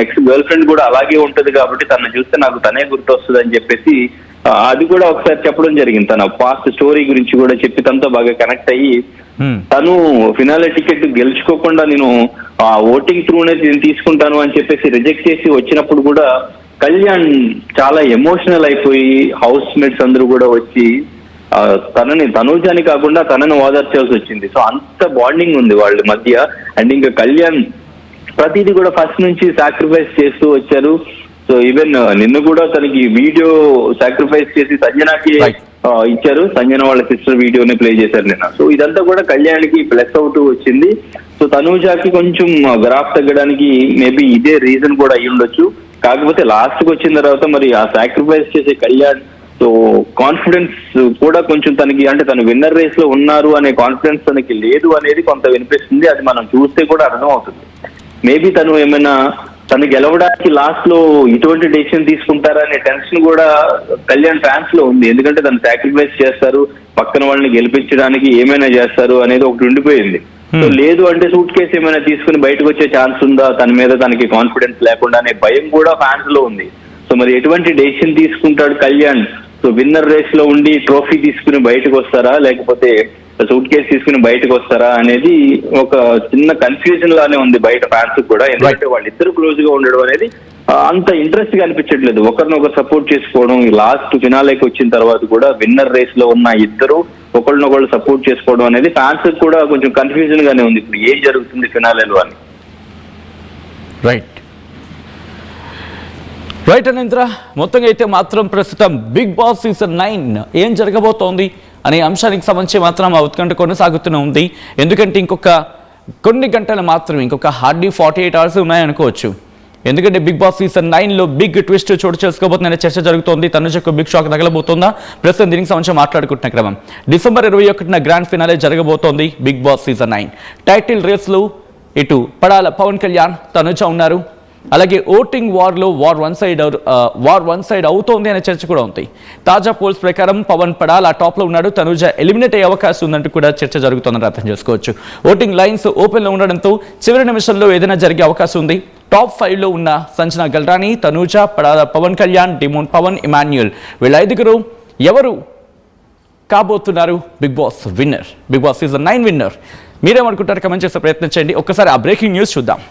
ఎక్స్ గర్ల్ ఫ్రెండ్ కూడా అలాగే ఉంటది కాబట్టి తను చూస్తే నాకు తనే గుర్తొస్తుంది అని చెప్పేసి అది కూడా ఒకసారి చెప్పడం జరిగింది. తన పాస్ట్ స్టోరీ గురించి కూడా చెప్పి తనతో బాగా కనెక్ట్ అయ్యి తను ఫినాలే టికెట్ గెలుచుకోకుండా నేను ఆ ఓటింగ్ త్రూనే తీసుకుంటాను అని చెప్పేసి రిజెక్ట్ చేసి వచ్చినప్పుడు కూడా కళ్యాణ్ చాలా ఎమోషనల్ అయిపోయి హౌస్ మేట్స్ అందరూ కూడా వచ్చి తనూజాని కాకుండా తనని ఓదార్చాల్సి వచ్చింది. సో అంత బాండింగ్ ఉంది వాళ్ళ మధ్య. అండ్ ఇంకా కళ్యాణ్ ప్రతిదీ కూడా ఫస్ట్ నుంచి సాక్రిఫైస్ చేస్తూ వచ్చారు. సో ఈవెన్ నిన్ను కూడా తనకి వీడియో సాక్రిఫైస్ చేసి సంజనాకి ఇచ్చారు. సంజన వాళ్ళ సిస్టర్ వీడియోని ప్లే చేశారు నిన్న. సో ఇదంతా కూడా కళ్యాణ్కి ప్లస్ అవుతూ వచ్చింది. సో తనూజాకి కొంచెం గ్రాఫ్ తగ్గడానికి మేబీ ఇదే రీజన్ కూడా అయ్యి ఉండొచ్చు. కాకపోతే లాస్ట్ కి వచ్చిన తర్వాత మరి ఆ సాక్రిఫైస్ చేసే కళ్యాణ్ సో కాన్ఫిడెన్స్ కూడా కొంచెం తనకి, అంటే తను విన్నర్ రేస్ లో ఉన్నారు అనే కాన్ఫిడెన్స్ తనకి లేదు అనేది కొంత వినిపిస్తుంది. అది మనం చూస్తే కూడా అర్థం అవుతుంది. మేబీ తను ఏమైనా తను గెలవడానికి లాస్ట్ లో ఇటువంటి డెసిషన్ తీసుకుంటారా అనే టెన్షన్ కూడా కళ్యాణ్ ఫ్యాన్స్ లో ఉంది. ఎందుకంటే తను సాక్రిఫైస్ చేస్తారు, పక్కన వాళ్ళని గెలిపించడానికి ఏమైనా చేస్తారు అనేది ఒకటి ఉండిపోయింది. సో లేదు అంటే సూట్ కేసు ఏమైనా తీసుకుని బయటకు వచ్చే ఛాన్స్ ఉందా, తన మీద తనకి కాన్ఫిడెన్స్ లేకుండా అనే భయం కూడా ఫ్యాన్స్ లో ఉంది. సో మరి ఎటువంటి డెసిషన్ తీసుకుంటాడు కళ్యాణ్? సో విన్నర్ రేస్ లో ఉండి ట్రోఫీ తీసుకుని బయటకు వస్తారా, లేకపోతే సూట్ కేసు తీసుకుని బయటకు వస్తారా అనేది ఒక చిన్న కన్ఫ్యూజన్ లానే ఉంది బయట ఫ్యాన్స్ కూడా. ఎందుకంటే వాళ్ళిద్దరు క్లోజ్ గా ఉండడం అనేది అంత ఇంట్రెస్ట్ గా అనిపించట్లేదు. ఒకరినొకరు సపోర్ట్ చేసుకోవడం, లాస్ట్ ఫినాలేకి వచ్చిన తర్వాత కూడా విన్నర్ రేస్ లో ఉన్న ఇద్దరు ఒకరినొకరు సపోర్ట్ చేసుకోవడం అనేది ఫ్యాన్స్ కూడా కొంచెం కన్ఫ్యూజన్ గానే ఉంది. ఇప్పుడు ఏం జరుగుతుంది ఫినాలేలో అని. రైట్ అనంతర మొత్తంగా అయితే మాత్రం ప్రస్తుతం బిగ్ బాస్ సీజన్ 9 ఏం జరగబోతోంది అనే అంశానికి సంబంధించి మాత్రం ఆ ఉత్కంఠ కొనసాగుతూనే ఉంది. ఎందుకంటే ఇంకొక కొన్ని గంటలు మాత్రం, ఇంకొక హార్డ్లీ 48 అవర్స్ ఉన్నాయనుకోవచ్చు. ఎందుకంటే బిగ్ బాస్ సీజన్ 9లో బిగ్ ట్విస్ట్ చోటు చేసుకోబోతుందనే చర్చ జరుగుతోంది. తనుజకు బిగ్ షాక్ తగలబోతుందా? ప్రస్తుతం దీనికి సంబంధించి మాట్లాడుకుంటున్న క్రమం డిసెంబర్ 21న గ్రాండ్ ఫినాలే జరగబోతోంది బిగ్ బాస్ సీజన్ 9. టైటిల్ రేస్లో ఇటు పడాల పవన్ కళ్యాణ్, తనుజ ఉన్నారు. అలాగే ఓటింగ్ వార్లో వార్ వన్ సైడ్ అవుతోంది అనే చర్చ కూడా ఉంది. తాజా పోల్స్ ప్రకారం పవన్ పడాల టాప్లో ఉన్నాడు, తనుజ ఎలిమినేట్ అయ్యే అవకాశం ఉందంటూ కూడా చర్చ జరుగుతుందని అర్థం చేసుకోవచ్చు. ఓటింగ్ లైన్స్ ఓపెన్లో ఉండడంతో చివరి నిమిషంలో ఏదైనా జరిగే అవకాశం ఉంది. టాప్ 5లో ఉన్న సంజన గల్రాని, తనుజ, పడాల పవన్ కళ్యాణ్, డిమోన్ పవన్, ఇమాన్యుయల్ వీళ్ళ 5గురు ఎవరు కాబోతున్నారు big boss winner, big boss season 9 winner? మీరేమనుకుంటారు? కమెంట్ చేసే ప్రయత్నం చేయండి. ఒక్కసారి ఆ బ్రేకింగ్ న్యూస్ చూద్దాం.